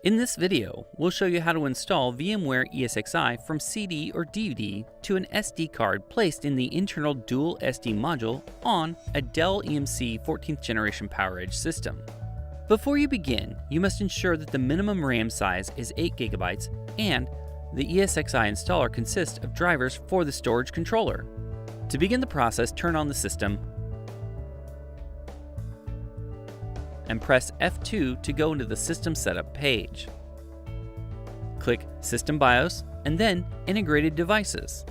In this video, we'll show you how to install VMware ESXi from CD or DVD to an SD card placed in the internal dual SD module on a Dell EMC 14th generation PowerEdge system. Before you begin, you must ensure that the minimum RAM size is 8 GB and the ESXi installer consists of drivers for the storage controller. To begin the process, turn on the system and press F2 to go into the System Setup page. Click System BIOS and then Integrated Devices.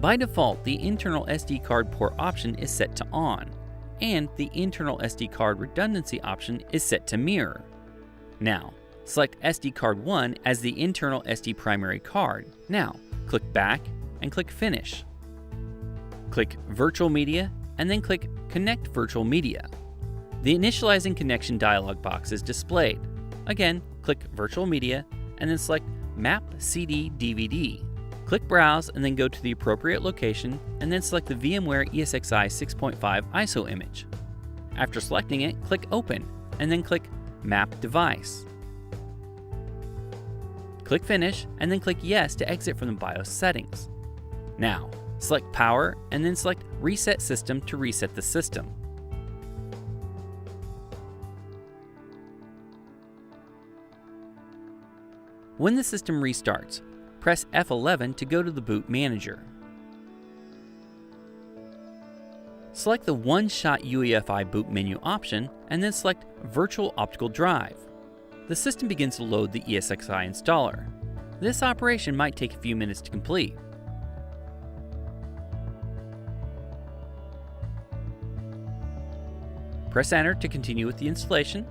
By default, the internal SD card port option is set to On, and the internal SD card redundancy option is set to Mirror. Now, select SD card 1 as the internal SD primary card. Now, click Back and click Finish. Click Virtual Media and then click Connect Virtual Media. The Initializing Connection dialog box is displayed. Again, click Virtual Media and then select Map CD DVD. Click Browse and then go to the appropriate location and then select the VMware ESXi 6.5 ISO image. After selecting it, click Open and then click Map Device. Click Finish and then click Yes to exit from the BIOS settings. Now, select Power and then select Reset System to reset the system. When the system restarts, press F11 to go to the boot manager. Select the one-shot UEFI boot menu option and then select Virtual Optical Drive. The system begins to load the ESXi installer. This operation might take a few minutes to complete. Press Enter to continue with the installation.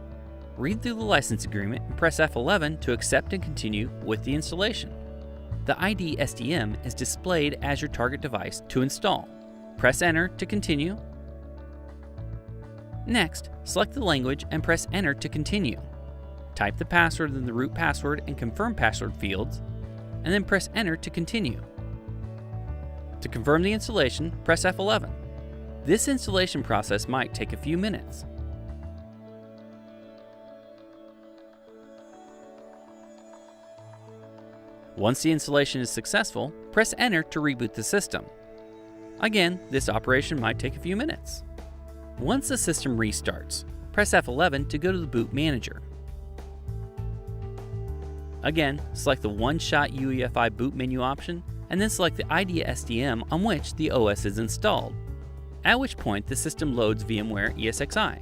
Read through the license agreement and press F11 to accept and continue with the installation. The ID SDM is displayed as your target device to install. Press Enter to continue. Next, select the language and press Enter to continue. Type the password in the root password and confirm password fields, and then press Enter to continue. To confirm the installation, press F11. This installation process might take a few minutes. Once the installation is successful, press Enter to reboot the system. Again, this operation might take a few minutes. Once the system restarts, press F11 to go to the boot manager. Again, select the one-shot UEFI boot menu option and then select the ID SDM on which the OS is installed, at which point the system loads VMware ESXi.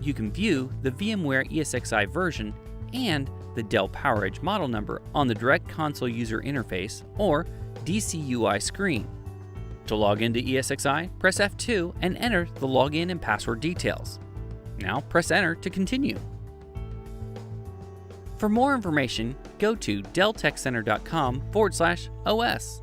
You can view the VMware ESXi version and the Dell PowerEdge model number on the Direct Console User Interface or DCUI screen. To log into ESXi, press F2 and enter the login and password details. Now press Enter to continue. For more information, go to delltechcenter.com/OS.